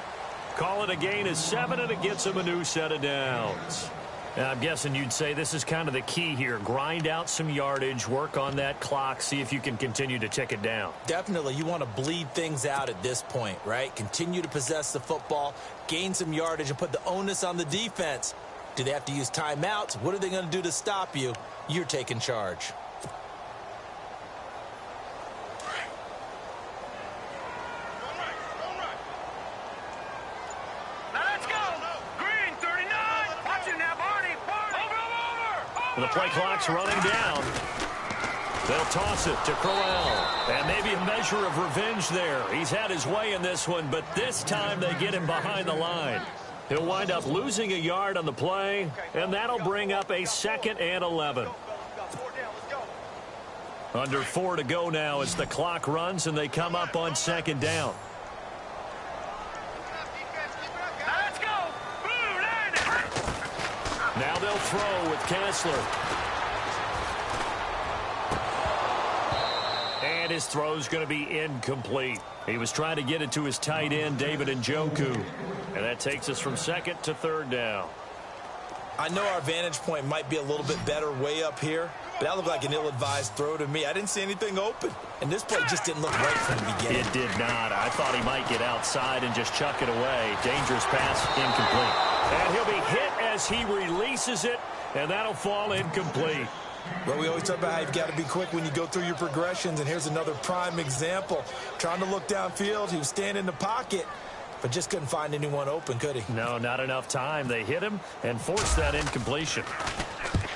Call it a gain of 7, and it gets him a new set of downs. Now, I'm guessing you'd say this is kind of the key here. Grind out some yardage, work on that clock, see if you can continue to tick it down. Definitely, you want to bleed things out at this point, right? Continue to possess the football, gain some yardage, and put the onus on the defense. Do they have to use timeouts? What are they going to do to stop you? You're taking charge. The play clock's running down. They'll toss it to Crowell. And maybe a measure of revenge there. He's had his way in this one, but this time they get him behind the line. He'll wind up losing a yard on the play, and that'll bring up a 2nd and 11. Under 4 to go now as the clock runs, and they come up on 2nd down. Now they'll throw with Kessler. And his throw's going to be incomplete. He was trying to get it to his tight end, David Njoku. And that takes us from 2nd to 3rd down. I know our vantage point might be a little bit better way up here, but that looked like an ill-advised throw to me. I didn't see anything open. And this play just didn't look right from the beginning. It did not. I thought he might get outside and just chuck it away. Dangerous pass, incomplete. And he'll be hit as he releases it, and that'll fall incomplete. Well, we always talk about how you've got to be quick when you go through your progressions, and here's another prime example. Trying to look downfield, he was standing in the pocket, but just couldn't find anyone open, could he? No, not enough time. They hit him and forced that incompletion.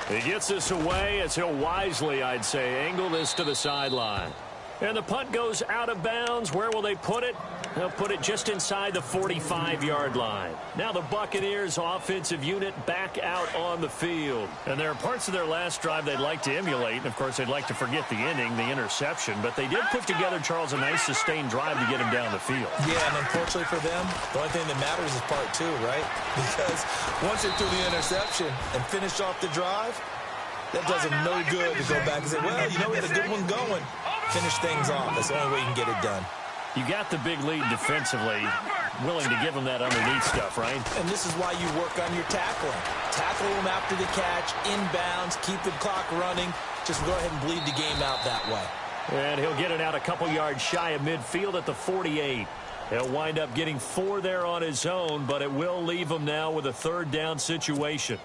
He gets this away as he'll wisely, I'd say, angle this to the sideline. And the punt goes out of bounds. Where will they put it? They'll put it just inside the 45-yard line. Now the Buccaneers offensive unit back out on the field. And there are parts of their last drive they'd like to emulate. And, of course, they'd like to forget the inning, the interception. But they did put together, Charles, a nice sustained drive to get him down the field. Yeah, and unfortunately for them, the only thing that matters is part 2, right? Because once they threw the interception and finished off the drive, that does them no good to go back and say, well, you know, we had a good one going. Finish things off. That's the only way you can get it done. You got the big lead defensively, willing to give them that underneath stuff, right? And this is why you work on your tackling. Tackle them after the catch, inbounds, keep the clock running. Just go ahead and bleed the game out that way. And he'll get it out a couple yards shy of midfield at the 48. He'll wind up getting 4 there on his own, but it will leave him now with a 3rd down situation.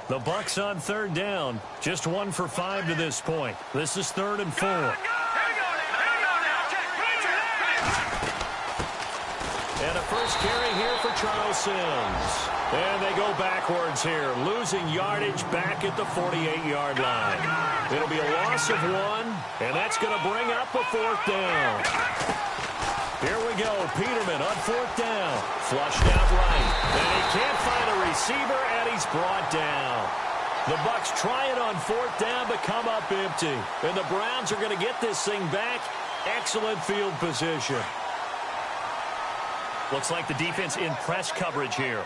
The Bucs on 3rd down. Just 1 for 5 to this point. This is 3rd and 4. And a first carry here for Charles Sims. And they go backwards here, losing yardage back at the 48-yard line. It'll be a loss of 1, and that's going to bring up a 4th down. Here we go. Peterman on 4th down. Flushed out right. And he can't find a receiver, and he's brought down. The Bucs try it on 4th down, but come up empty. And the Browns are going to get this thing back. Excellent field position. Looks like the defense in press coverage here.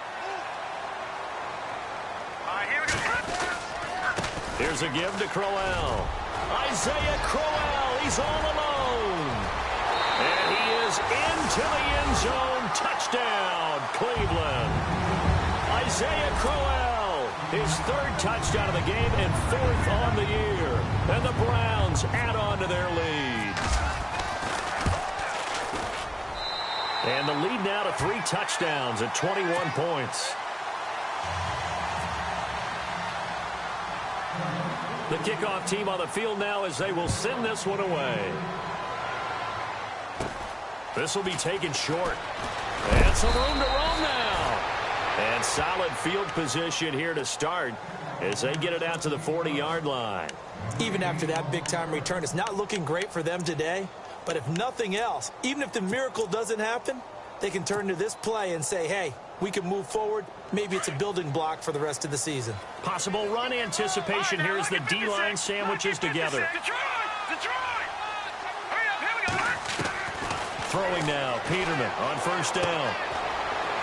Here's a give to Crowell. Isaiah Crowell, he's all alone. And he is into the end zone. Touchdown, Cleveland. Isaiah Crowell, his 3rd touchdown of the game and 4th on the year. And the Browns add on to their lead. And the lead now to 3 touchdowns at 21 points. The kickoff team on the field now as they will send this one away. This will be taken short. And some room to roam now. And solid field position here to start as they get it out to the 40-yard line. Even after that big-time return, it's not looking great for them today. But if nothing else, even if the miracle doesn't happen, they can turn to this play and say, hey, we can move forward. Maybe it's a building block for the rest of the season. Possible run anticipation here as the D-line sandwiches together. Throwing now, Peterman on first down.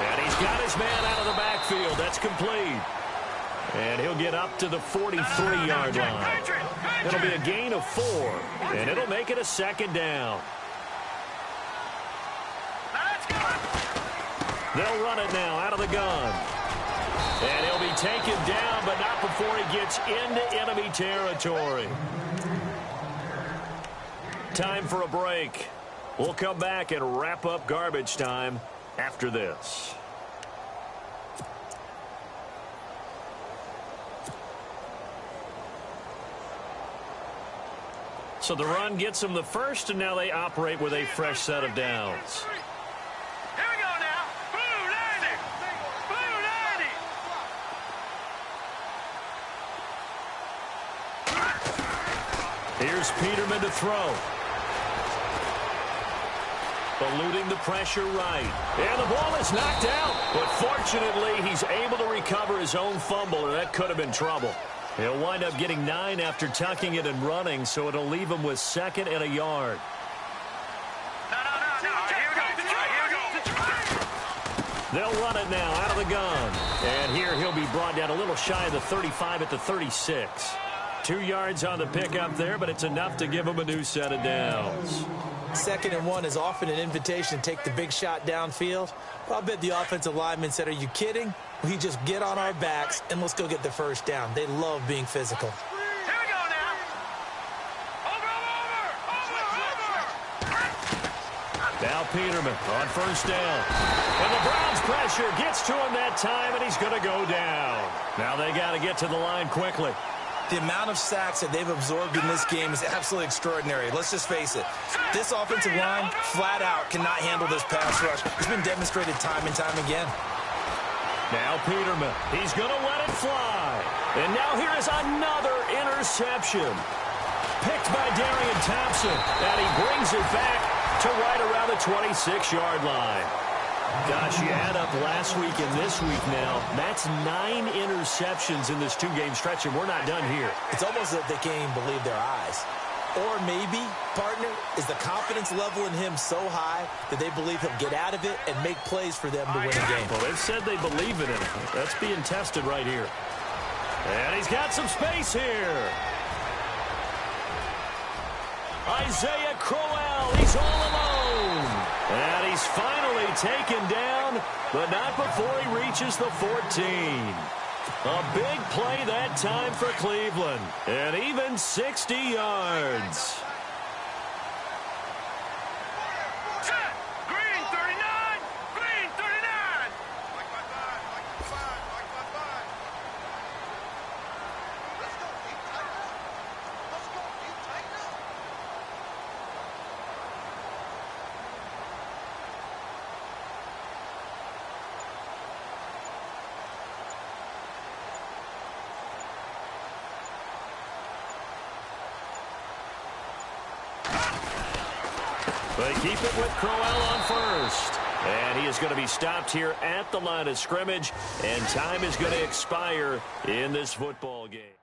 And he's got his man out of the backfield. That's complete. And he'll get up to the 43-yard line. It'll be a gain of 4, and it'll make it a second down. They'll run it now out of the gun. And he'll be taken down, but not before he gets into enemy territory. Time for a break. We'll come back and wrap up garbage time after this. So the run gets them the first, and now they operate with a fresh set of downs. Here we go now. Blue 90. Blue 90. Here's Peterman to throw. Eluding the pressure right. And the ball is knocked out. But fortunately, he's able to recover his own fumble, or that could have been trouble. He'll wind up getting 9 after tucking it and running, so it'll leave him with 2nd and a yard. No. Here we go. They'll run it now out of the gun. And here he'll be brought down a little shy of the 35 at the 36. 2 yards on the pickup there, but it's enough to give him a new set of downs. 2nd and 1 is often an invitation to take the big shot downfield. Well, I bet the offensive lineman said, are you kidding? We just get on our backs and let's go get the first down. They love being physical. Here we go now. Over. Now Peterman on first down. And the Browns' pressure gets to him that time, and he's going to go down. Now they got to get to the line quickly. The amount of sacks that they've absorbed in this game is absolutely extraordinary. Let's just face it. This offensive line, flat out, cannot handle this pass rush. It's been demonstrated time and time again. Now Peterman, he's going to let it fly. And now here is another interception. Picked by Darian Thompson, and he brings it back to right around the 26-yard line. Gosh, you add up last week and this week now, that's 9 interceptions in this 2-game stretch, and we're not done here. It's almost as if they can't even believe their eyes. Or maybe, partner, is the confidence level in him so high that they believe he'll get out of it and make plays for them to win a game. Well, they've said they believe in him. That's being tested right here. And he's got some space here. Isaiah Crowell, he's all alone. And he's finally taken down, but not before he reaches the 14. A big play that time for Cleveland, and even 60 yards. Set. Green 39. Green 39. They keep it with Crowell on first. And he is going to be stopped here at the line of scrimmage, and time is going to expire in this football game.